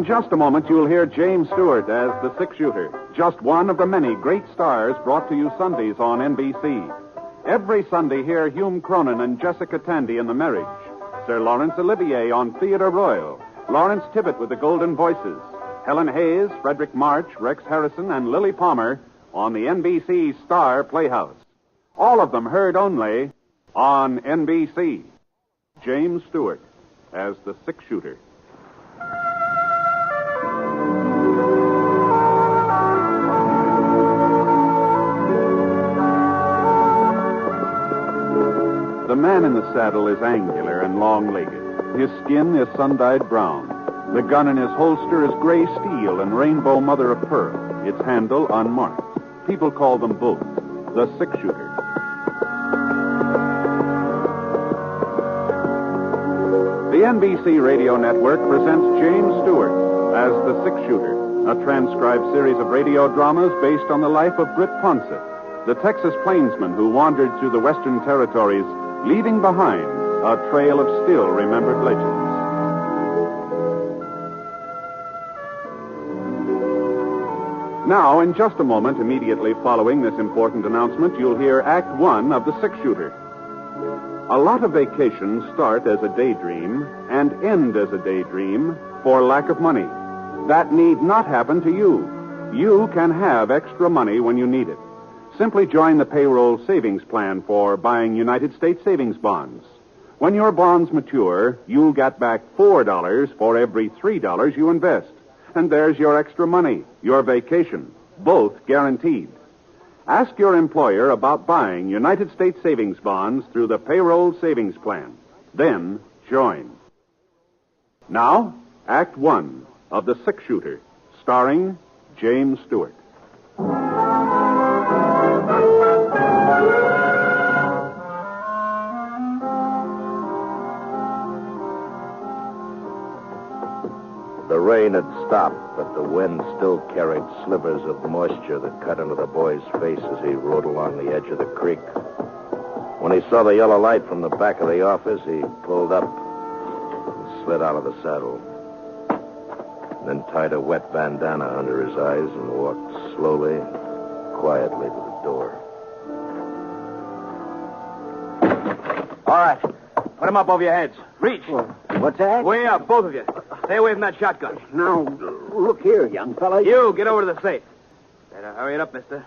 In just a moment, you'll hear James Stewart as the six-shooter, just one of the many great stars brought to you Sundays on NBC. Every Sunday, hear Hume Cronin and Jessica Tandy in The Marriage, Sir Laurence Olivier on Theatre Royal, Lawrence Tibbett with the Golden Voices, Helen Hayes, Frederick March, Rex Harrison, and Lily Palmer on the NBC Star Playhouse. All of them heard only on NBC. James Stewart as the six-shooter. The man in the saddle is angular and long-legged. His skin is sun-dyed brown. The gun in his holster is gray steel and rainbow mother of pearl, its handle unmarked. People call them both the six-shooter. The NBC Radio Network presents James Stewart as the six-shooter, a transcribed series of radio dramas based on the life of Britt Ponset, the Texas plainsman who wandered through the Western Territories, leaving behind a trail of still-remembered legends. Now, in just a moment, immediately following this important announcement, you'll hear Act One of The Six-Shooter. A lot of vacations start as a daydream and end as a daydream for lack of money. That need not happen to you. You can have extra money when you need it. Simply join the payroll savings plan for buying United States savings bonds. When your bonds mature, you'll get back $4 for every $3 you invest. And there's your extra money, your vacation, both guaranteed. Ask your employer about buying United States savings bonds through the payroll savings plan. Then join. Now, Act One of The Six-Shooter, starring James Stewart. The rain had stopped, but the wind still carried slivers of moisture that cut into the boy's face as he rode along the edge of the creek. When he saw the yellow light from the back of the office, he pulled up and slid out of the saddle. Then tied a wet bandana under his eyes and walked slowly, quietly to the door. All right. Put him up over your heads. Reach. What's that? Way up, both of you. Stay away from that shotgun. Now, look here, young fella. You, get over to the safe. Better hurry it up, mister.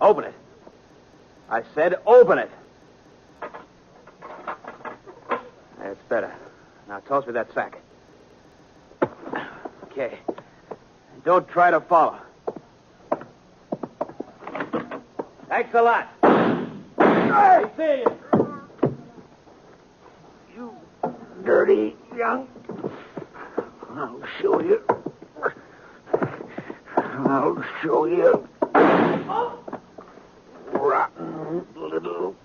Open it. I said open it. That's better. Now toss me that sack. Okay. Don't try to follow. Thanks a lot. I see you. You dirty young. I'll show you. I'll show you. Rotten little...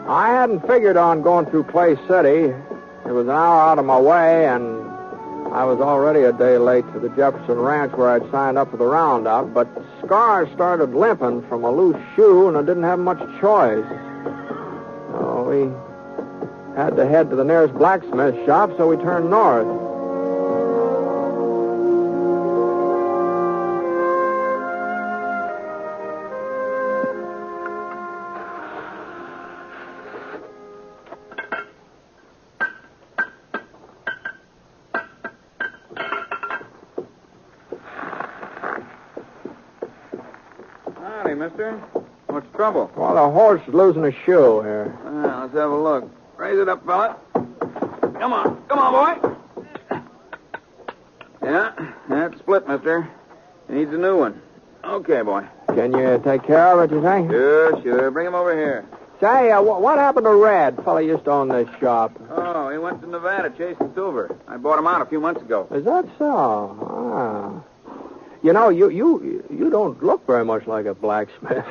I hadn't figured on going through Clay City. It was an hour out of my way, and I was already a day late to the Jefferson Ranch where I'd signed up for the roundup, but Scar started limping from a loose shoe, and I didn't have much choice. So we had to head to the nearest blacksmith shop, so we turned north. Mister. What's the trouble? Well, the horse is losing a shoe here. Well, let's have a look. Raise it up, fella. Come on, boy. Yeah, that's split, mister. He needs a new one. Okay, boy. Can you take care of it, you think? Sure. Bring him over here. Say, what happened to Red? Fella used to own this shop. Oh, he went to Nevada chasing silver. I bought him out a few months ago. Is that so? You know, you don't look very much like a blacksmith.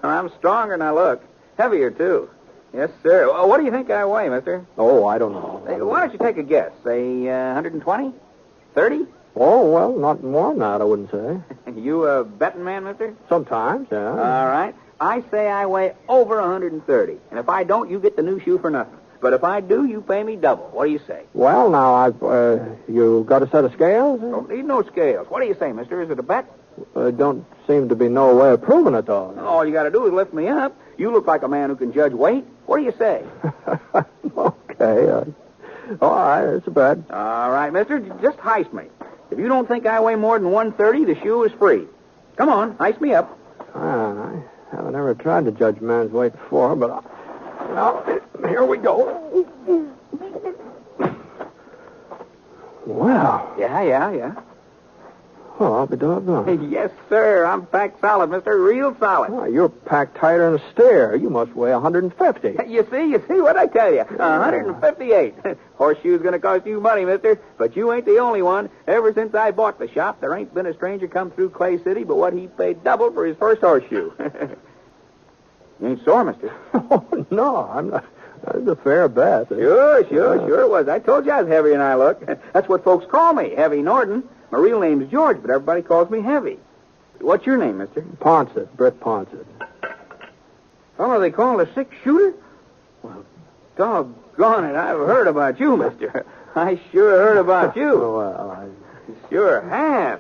I'm stronger than I look. Heavier, too. Yes, sir. Well, what do you think I weigh, mister? Oh, I don't know. Hey, why don't you take a guess? Say 120? 30? Oh, well, not more than that, I wouldn't say. You a betting man, mister? Sometimes, yeah. All right. I say I weigh over 130. And if I don't, you get the new shoe for nothing. But if I do, you pay me double. What do you say? Well, now, you got a set of scales? Don't need no scales. What do you say, mister? Is it a bet? Don't seem to be no way of proving it, though. All you got to do is lift me up. You look like a man who can judge weight. What do you say? Okay. All right, it's a bet. All right, mister. Just heist me. If you don't think I weigh more than 130, the shoe is free. Come on, heist me up. I haven't ever tried to judge man's weight before, but... Well, here we go. Wow. Yeah. Well, I'll be doggone. Yes, sir. I'm packed solid, mister. Real solid. Oh, you're packed tighter than a steer. You must weigh 150. You see what I tell you? 158. Horseshoe's going to cost you money, mister. But you ain't the only one. Ever since I bought the shop, there ain't been a stranger come through Clay City but what he paid double for his first horseshoe. You ain't sore, mister? Oh, no, I'm not. That's a fair bet. Sure it was. I told you I was heavier than I look. That's what folks call me, Heavy Norton. My real name's George, but everybody calls me Heavy. What's your name, mister? Ponset, Britt Ponset. Oh, they call a six-shooter? Well, doggone it, I've heard about you, mister. I sure heard about you. Well, I sure have.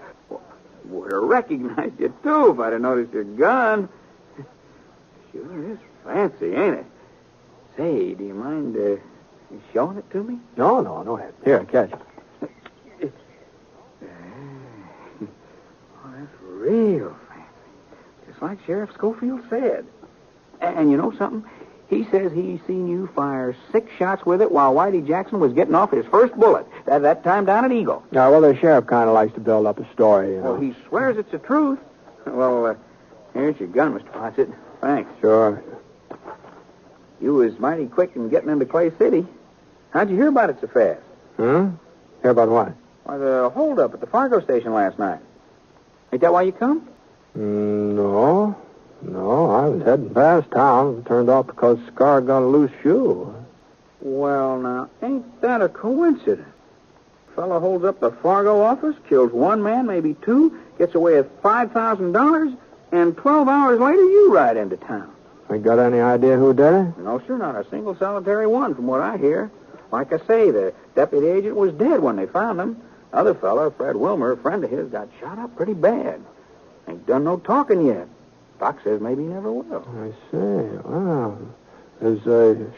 Would have recognized you, too, if I'd have noticed your gun. Sure is fancy, ain't it? Say, do you mind showing it to me? No. Here, catch it. Oh, that's real fancy. Just like Sheriff Scofield said. And you know something? He says he's seen you fire 6 shots with it while Whitey Jackson was getting off his first bullet. That time down at Eagle. Yeah, well, the sheriff kind of likes to build up a story, you know. Well, he swears it's the truth. Well, here's your gun, Mr. Ponset. Thanks. Sure. You was mighty quick in getting into Clay City. How'd you hear about it so fast? Hear about what? Why, the holdup at the Fargo station last night. Ain't that why you come? No, I was heading past town. Turned off because Scar got a loose shoe. Well, now, ain't that a coincidence? Fellow holds up the Fargo office, kills one man, maybe 2, gets away with $5,000, and 12 hours later you ride into town. You got any idea who did it? No, sir, not a single solitary one from what I hear. Like I say, the deputy agent was dead when they found him. Other fellow, Fred Wilmer, a friend of his, got shot up pretty bad. Ain't done no talking yet. Doc says maybe he never will. I see. Wow. Does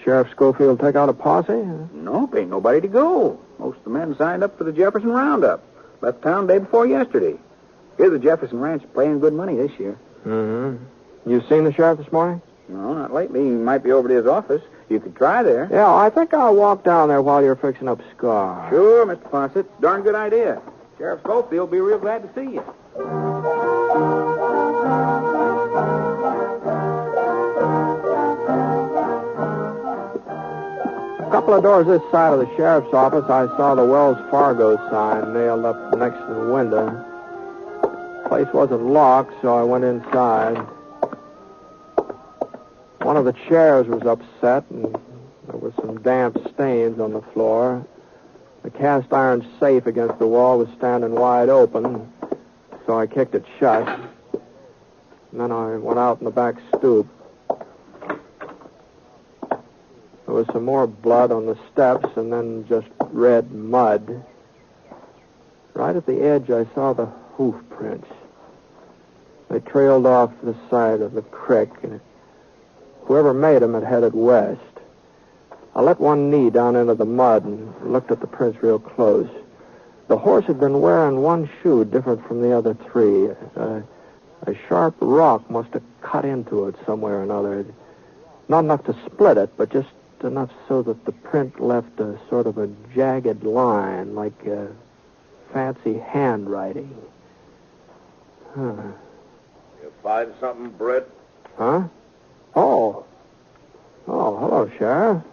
Sheriff Scofield take out a posse? Nope, ain't nobody to go. Most of the men signed up for the Jefferson Roundup. Left town day before yesterday. Here's the Jefferson Ranch paying good money this year. Mm-hmm. You seen the sheriff this morning? No, not lately. He might be over to his office. You could try there. Yeah, I think I'll walk down there while you're fixing up Scar. Sure, Mr. Ponset. Darn good idea. Sheriff Scofield will be real glad to see you. A couple of doors this side of the sheriff's office, I saw the Wells Fargo sign nailed up next to the window. The place wasn't locked, so I went inside. One of the chairs was upset, and there were some damp stains on the floor. The cast-iron safe against the wall was standing wide open, so I kicked it shut. And then I went out in the back stoop. There was some more blood on the steps, and then just red mud. Right at the edge, I saw the hoof prints. They trailed off the side of the creek, and whoever made them had headed west. I let one knee down into the mud and looked at the prints real close. The horse had been wearing one shoe different from the other 3. A sharp rock must have cut into it somewhere or another. Not enough to split it, but just enough so that the print left a sort of a jagged line, like fancy handwriting. You find something, Britt? Huh? Oh, hello, Sheriff.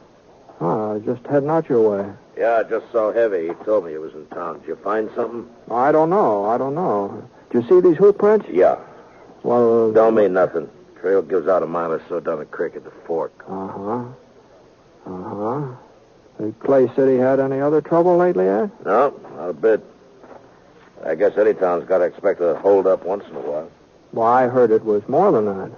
I was just heading out your way. Yeah, I just saw Heavy. He told me he was in town. Did you find something? I don't know. Did you see these hoof prints? Yeah. Well... Don't mean nothing. Trail gives out a mile or so down the creek at the fork. Uh-huh. Uh-huh. Has Clay City had any other trouble lately, Ed? No, not a bit. I guess any town's got to expect a hold-up once in a while. Well, I heard it was more than that.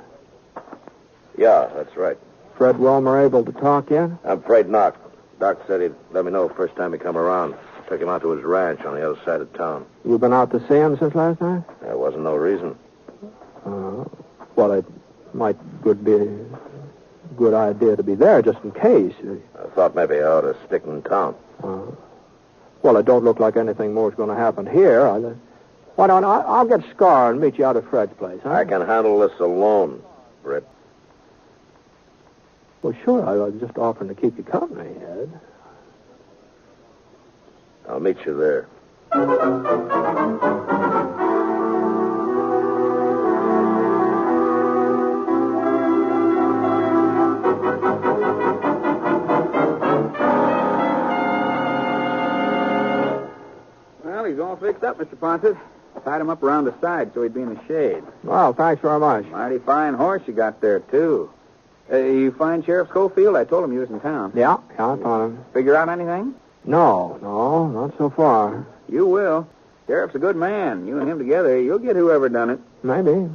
Yeah, that's right. Fred Wilmer able to talk yet? I'm afraid not. Doc said he'd let me know the first time he come around. Took him out to his ranch on the other side of town. You been out to see him since last night? There wasn't no reason. Well, it might be a good idea to be there just in case. I thought maybe I ought to stick in town. Well, it don't look like anything more is going to happen here. Why don't I'll get Scar and meet you out at Fred's place, huh? I can handle this alone, Britt. Well, sure. I was just offering to keep you company, Ed. I'll meet you there. Well, he's all fixed up, Mr. Ponset. Tied him up around the side so he'd be in the shade. Well, thanks very much. Mighty fine horse you got there, too. You find Sheriff Scofield? I told him you was in town. Yeah, I found him. Figure out anything? No, not so far. You will. Sheriff's a good man. You and him together, you'll get whoever done it. Maybe.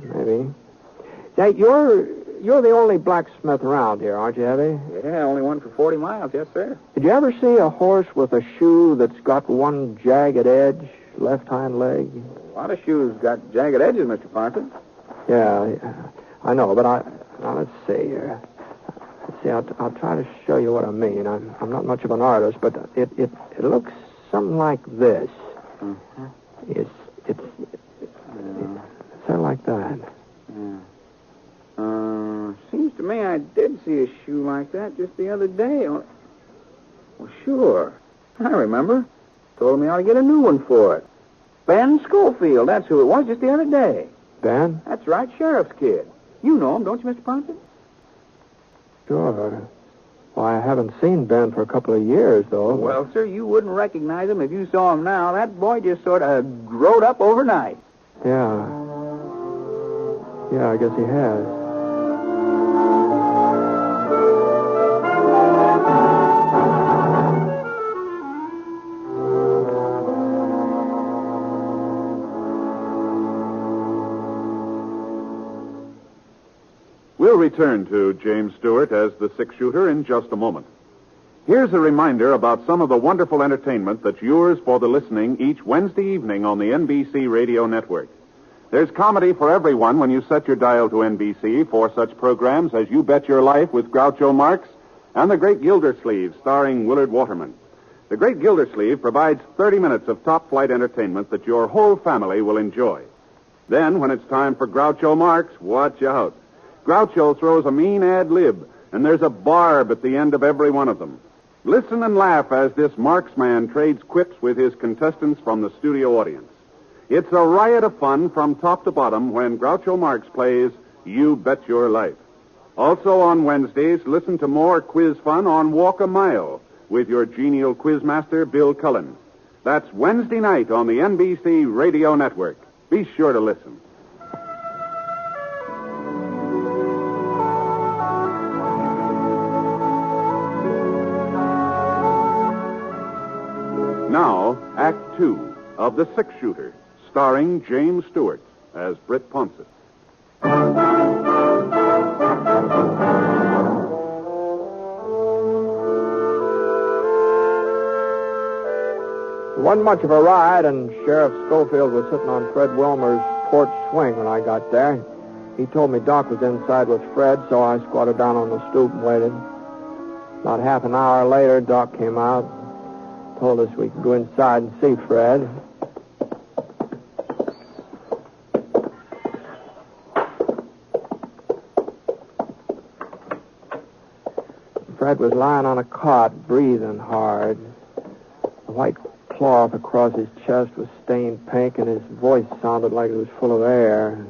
Say, you're the only blacksmith around here, aren't you, Heavy? Yeah, only one for 40 miles, yes, sir. Did you ever see a horse with a shoe that's got one jagged edge, left hind leg? A lot of shoes got jagged edges, Mr. Ponset. Yeah, I know, but now let's see here. Let's see, I'll try to show you what I mean. I'm not much of an artist, but it looks something like this. Mm-hmm. It's sort of like that. Yeah. Seems to me I did see a shoe like that just the other day. Well, sure. I remember. Told me I ought to get a new one for it. Ben Scofield, that's who it was just the other day. Ben? That's right, sheriff's kid. You know him, don't you, Mr. Ponset? Sure. Well, I haven't seen Ben for a couple of years, though. Well, sir, you wouldn't recognize him if you saw him now. That boy just sort of growed up overnight. Yeah. Yeah, I guess he has. We'll return to James Stewart as the six-shooter in just a moment. Here's a reminder about some of the wonderful entertainment that's yours for the listening each Wednesday evening on the NBC Radio Network. There's comedy for everyone when you set your dial to NBC for such programs as You Bet Your Life with Groucho Marx and The Great Gildersleeve starring Willard Waterman. The Great Gildersleeve provides 30 minutes of top-flight entertainment that your whole family will enjoy. Then, when it's time for Groucho Marx, watch out. Groucho throws a mean ad lib, and there's a barb at the end of every one of them. Listen and laugh as this Marksman trades quips with his contestants from the studio audience. It's a riot of fun from top to bottom when Groucho Marx plays You Bet Your Life. Also on Wednesdays, listen to more quiz fun on Walk a Mile with your genial quizmaster, Bill Cullen. That's Wednesday night on the NBC Radio Network. Be sure to listen. Now, Act 2 of The Six-Shooter, starring James Stewart as Britt Ponset. Wasn't much of a ride, and Sheriff Scofield was sitting on Fred Wilmer's porch swing when I got there. He told me Doc was inside with Fred, so I squatted down on the stoop and waited. About half an hour later, Doc came out. Told us we could go inside and see Fred. Fred was lying on a cot, breathing hard. The white cloth across his chest was stained pink, and his voice sounded like it was full of air.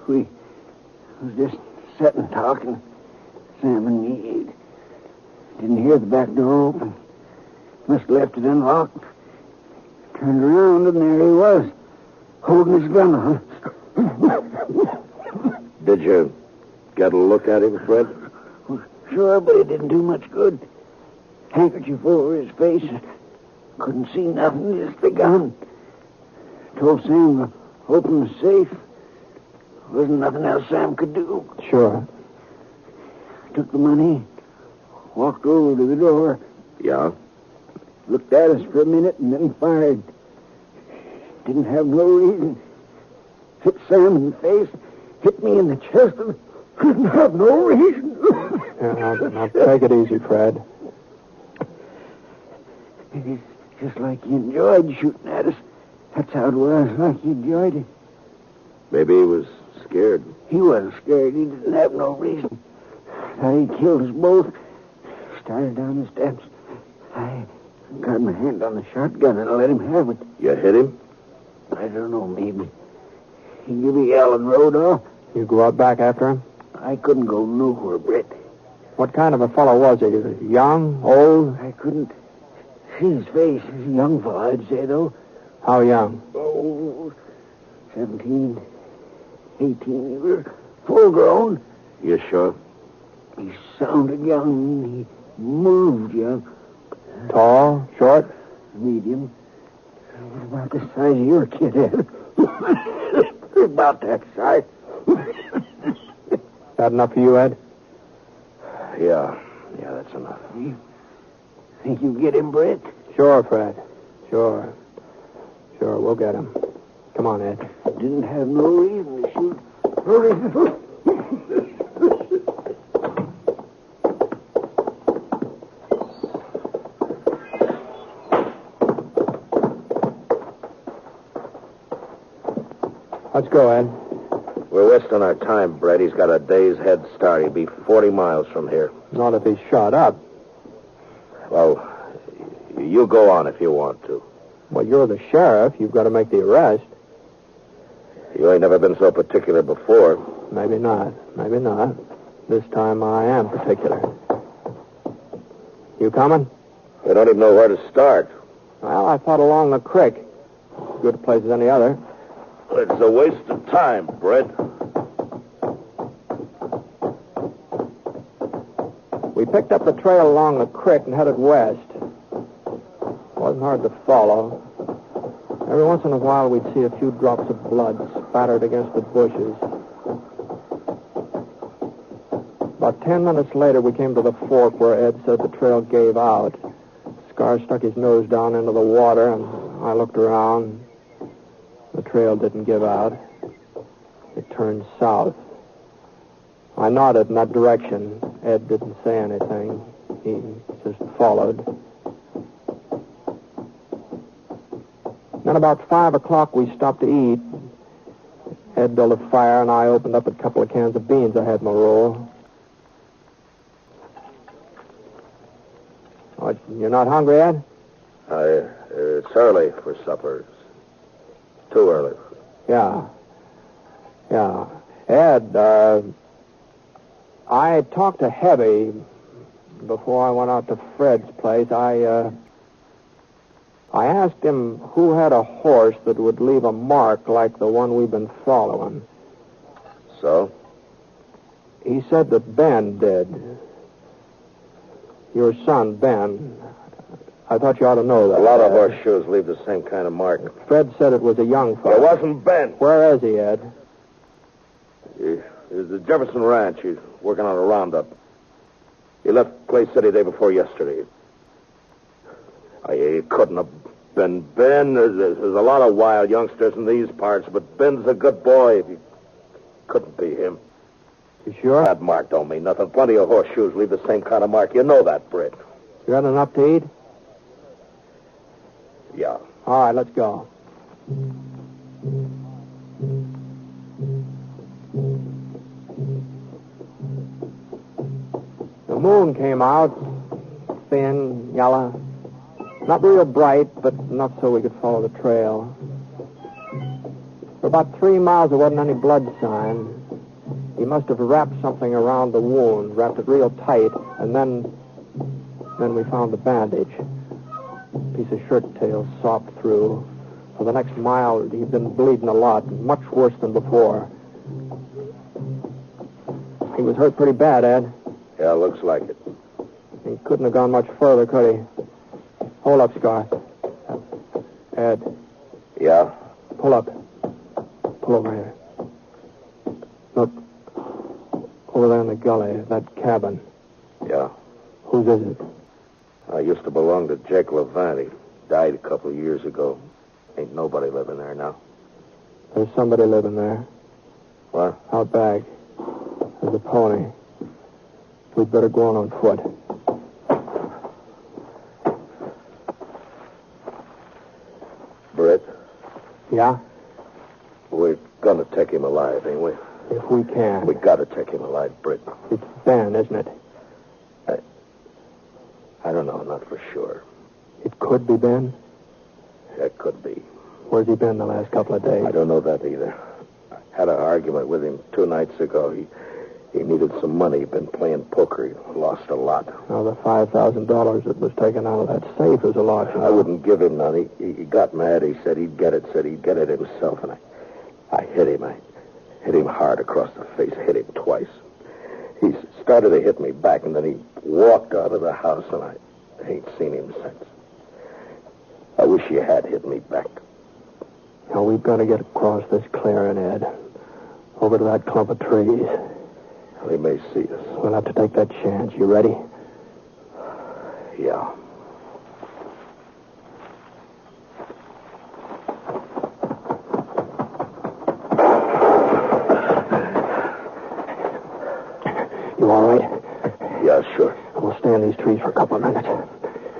We was just sitting talking, Sam and me. Didn't hear the back door open. Must have left it unlocked. Turned around, and there he was, holding his gun on. Did you get a look at him, Fred? Sure, but it didn't do much good. Handkerchief over his face. Couldn't see nothing, just the gun. Told Sam to open the safe. Wasn't nothing else Sam could do. Sure. Took the money, walked over to the door, Yeah? looked at us for a minute, and then fired. Didn't have no reason. Hit Sam in the face, hit me in the chest, and didn't have no reason. Now take it easy, Fred. It's just like he enjoyed shooting at us. That's how it was, like he enjoyed it. Maybe he was scared. He wasn't scared. He didn't have no reason. Thought he killed us both. Started down the steps. I got my hand on the shotgun and let him have it. You hit him? I don't know, maybe. He gave a yell and rode off. You go out back after him? I couldn't go nowhere, Britt. What kind of a fellow was he? Young? Old? I couldn't see his face. He's a young fellow, I'd say, though. How young? Oh, 17, 18. He was full grown. You sure? He sounded young. He moved young. Tall? Short? Medium. About the size of your kid, Ed. About that size. That enough for you, Ed? Yeah, that's enough. Think you get him, Britt? Sure, Fred. Sure, we'll get him. Come on, Ed. Didn't have no reason to shoot. No reason. Let's go, Ed. We're wasting our time, Brett. He's got a day's head start. He'll be 40 miles from here. Not if he's shot up. Well, you go on if you want to. Well, you're the sheriff. You've got to make the arrest. You ain't never been so particular before. Maybe not. This time I am particular. You coming? We don't even know where to start. Well, I thought along the creek. Good place as any other. It's a waste of time, Brett. We picked up the trail along the creek and headed west. Wasn't hard to follow. Every once in a while, we'd see a few drops of blood spattered against the bushes. About 10 minutes later, we came to the fork where Ed said the trail gave out. Scar stuck his nose down into the water, and I looked around. The trail didn't give out. It turned south. I nodded in that direction. Ed didn't say anything. He just followed. Then about 5 o'clock, we stopped to eat. Ed built a fire, and I opened up a couple of cans of beans I had in my roll. Oh, you're not hungry, Ed? It's early for supper. It's too early. Yeah. Ed, I talked to Heavy before I went out to Fred's place. I asked him who had a horse that would leave a mark like the one we've been following. So? He said that Ben did. Your son, Ben. I thought you ought to know that. A lot of horseshoes leave the same kind of mark. Fred said it was a young fellow. It wasn't Ben. Where is he, Ed? He's at the Jefferson Ranch. He's working on a roundup. He left Clay City day before yesterday. He couldn't have been Ben. There's a lot of wild youngsters in these parts, but Ben's a good boy. He couldn't be him. You sure? That mark don't mean nothing. Plenty of horseshoes leave the same kind of mark. You know that, Britt. You got enough to eat? Yeah. All right, let's go. The moon came out, thin, yellow. Not real bright, but enough so we could follow the trail. For about 3 miles, there wasn't any blood sign. He must have wrapped something around the wound, wrapped it real tight, and then we found the bandage. A piece of shirt tail sopped through. For the next mile, he'd been bleeding a lot, much worse than before. He was hurt pretty bad, Ed. Yeah, looks like it. He couldn't have gone much further, could he? Hold up, Scar. Ed. Yeah? Pull up. Pull over here. Look. Over there in the gully, that cabin. Yeah. Whose is it? I used to belong to Jake Levant. He died a couple of years ago. Ain't nobody living there now. There's somebody living there. What? Out back. There's a pony. We'd better go on foot. Britt? Yeah? We're gonna take him alive, ain't we? If we can. We gotta take him alive, Britt. It's Ben, isn't it? I don't know, not for sure. It could be Ben? It could be. Where's he been the last couple of days? I don't know that either. I had an argument with him 2 nights ago. He needed some money. He'd been playing poker. He lost a lot. Now, the $5,000 that was taken out of that safe is a lot. I wouldn't give him none. He got mad. He said he'd get it. Said he'd get it himself. And I hit him. I hit him hard across the face. Hit him twice. He started to hit me back, and then he walked out of the house, and I ain't seen him since. I wish he had hit me back. Now, we've got to get across this clearing, Ed. Over to that clump of trees. Well, he may see us. We'll have to take that chance. You ready? Yeah. You all right? Yeah, sure. We'll stay in these trees for a couple of minutes.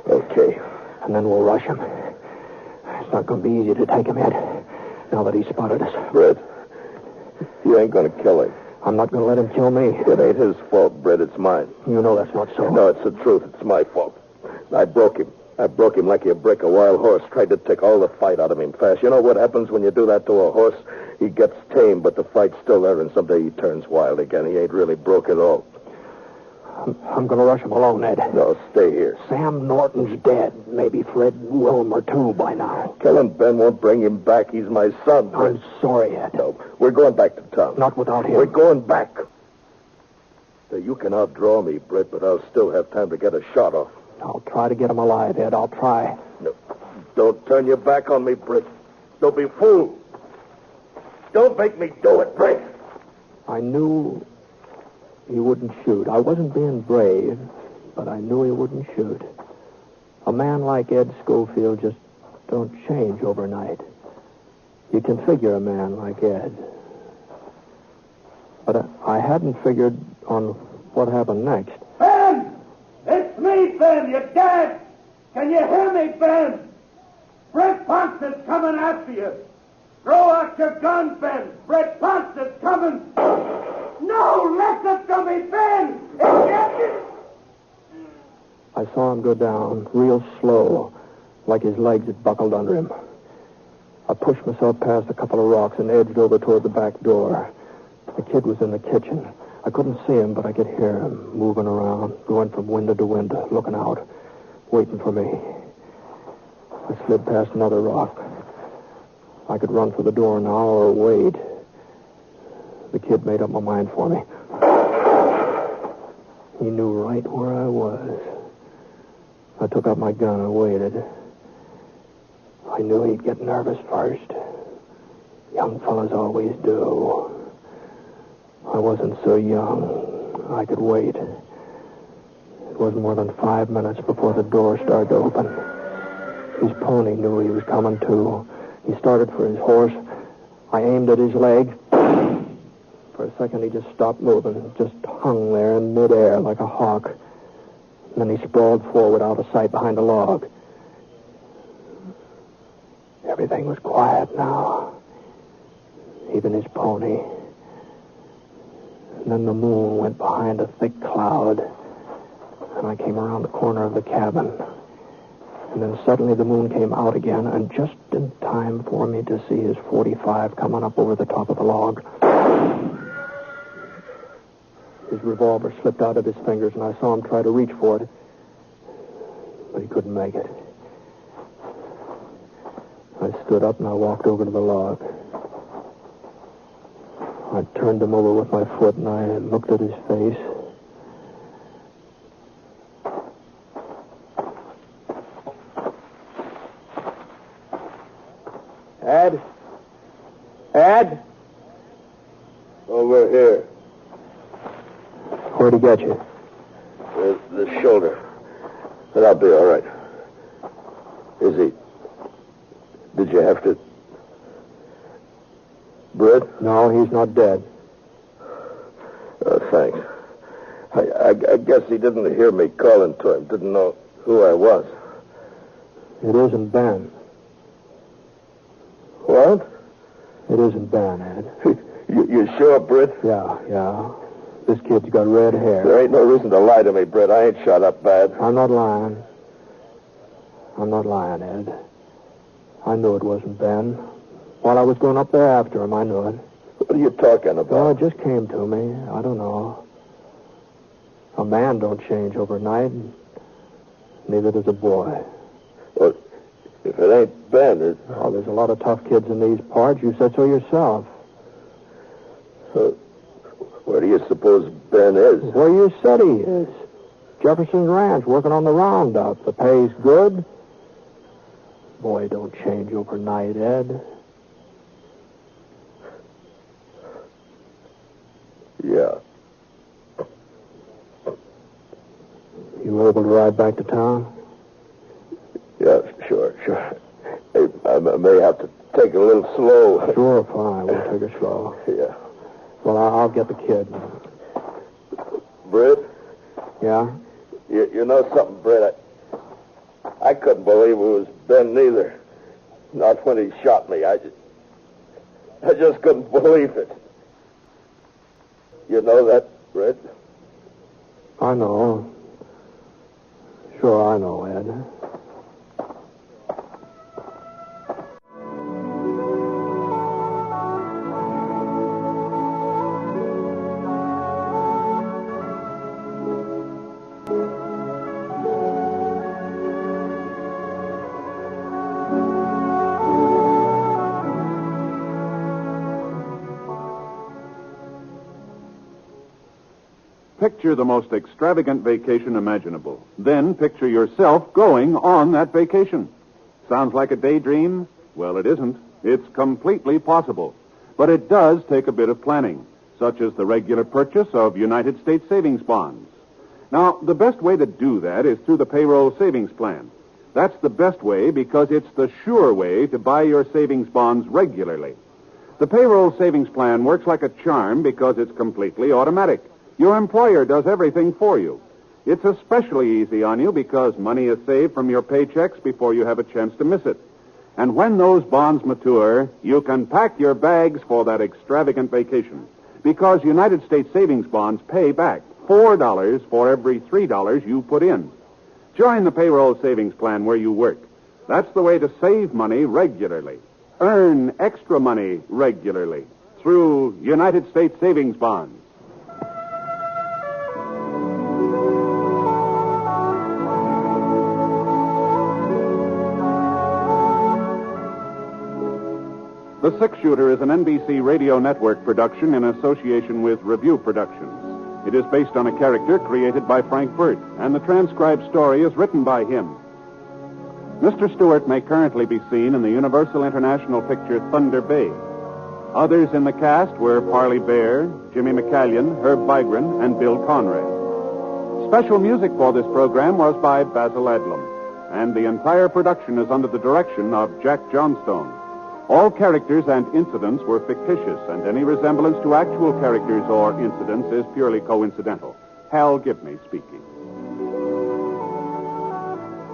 Okay. And then we'll rush him. It's not going to be easy to take him, Ed, now that he's spotted us. Britt, you ain't going to kill him. I'm not going to let him kill me. It ain't his fault, Britt. It's mine. You know that's not so. No, it's the truth. It's my fault. I broke him. I broke him like you break a wild horse. Tried to take all the fight out of him fast. You know what happens when you do that to a horse? He gets tame, but the fight's still there, and someday he turns wild again. He ain't really broke at all. I'm going to rush him alone, Ed. No, stay here. Sam Norton's dead. Maybe Fred Wilmer, too, by now. Killing Ben won't bring him back. He's my son. I'm sorry, Ed. No, we're going back to town. Not without him. We're going back. Now, you can outdraw me, Britt, but I'll still have time to get a shot off. I'll try to get him alive, Ed. I'll try. No, don't turn your back on me, Britt. Don't be fooled. Don't make me do it, Britt. I knew he wouldn't shoot. I wasn't being brave, but I knew he wouldn't shoot. A man like Ed Scofield just don't change overnight. You can figure a man like Ed. But I hadn't figured on what happened next. Ben! It's me, Ben! You're dead! Can you hear me, Ben? Britt Ponset's coming after you. Throw out your gun, Ben! Britt Ponset's coming! No! Listen to me, Ben! I saw him go down, real slow, like his legs had buckled under him. I pushed myself past a couple of rocks and edged over toward the back door. The kid was in the kitchen. I couldn't see him, but I could hear him moving around, going from window to window, looking out, waiting for me. I slid past another rock. I could run for the door now or wait. The kid made up my mind for me. He knew right where I was. I took out my gun and waited. I knew he'd get nervous first. Young fellas always do. I wasn't so young. I could wait. It wasn't more than 5 minutes before the door started to open. His pony knew he was coming, too. He started for his horse. I aimed at his leg. For a second, he just stopped moving, just hung there in midair like a hawk. And then he sprawled forward out of sight behind a log. Everything was quiet now. Even his pony. And then the moon went behind a thick cloud. And I came around the corner of the cabin. And then suddenly the moon came out again, and just in time for me to see his .45 coming up over the top of the log. His revolver slipped out of his fingers, and I saw him try to reach for it. But he couldn't make it. I stood up and I walked over to the log. I turned him over with my foot, and I looked at his face. Where'd he get you? The shoulder. But I'll be all right. Is he... Did you have to... Britt? No, he's not dead. Thanks. I guess he didn't hear me calling to him. Didn't know who I was. It isn't Ben. What? It isn't Ben, Ed. You sure, Britt? Yeah. This kid's got red hair. There ain't no reason to lie to me, Britt. I ain't shot up bad. I'm not lying. Ed. I knew it wasn't Ben. While I was going up there after him, I knew it. What are you talking about? Well, it just came to me. I don't know. A man don't change overnight. Neither does a boy. Well, if it ain't Ben, it... Oh, there's a lot of tough kids in these parts. You said so yourself. Where do you suppose Ben is? Where you said he is. Jefferson's Ranch, working on the roundup. The pay's good. Boy, don't change overnight, Ed. Yeah. You were able to ride back to town? Yeah, sure. Hey, I may have to take it a little slow. Sure, fine. We'll take it slow. Yeah. Well, I'll get the kid. Britt? Yeah? You know something, Britt? I couldn't believe it was Ben neither. Not when he shot me. I just couldn't believe it. You know that, Britt? I know. Sure, I know, Ed. Picture the most extravagant vacation imaginable. Then picture yourself going on that vacation. Sounds like a daydream? Well, it isn't. It's completely possible. But it does take a bit of planning, such as the regular purchase of United States savings bonds. Now, the best way to do that is through the payroll savings plan. That's the best way because it's the sure way to buy your savings bonds regularly. The payroll savings plan works like a charm because it's completely automatic. Your employer does everything for you. It's especially easy on you because money is saved from your paychecks before you have a chance to miss it. And when those bonds mature, you can pack your bags for that extravagant vacation because United States savings bonds pay back $4 for every $3 you put in. Join the payroll savings plan where you work. That's the way to save money regularly. Earn extra money regularly through United States savings bonds. The Six Shooter is an NBC Radio Network production in association with Review Productions. It is based on a character created by Frank Burt, and the transcribed story is written by him. Mr. Stewart may currently be seen in the Universal International picture Thunder Bay. Others in the cast were Parley Baer, Jimmy McCallion, Herb Vigran, and Bill Conrad. Special music for this program was by Basil Adlam, and the entire production is under the direction of Jack Johnstone. All characters and incidents were fictitious, and any resemblance to actual characters or incidents is purely coincidental. Hal Gibney speaking.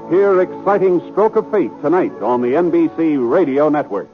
Hear Exciting Stroke of Fate tonight on the NBC Radio Network.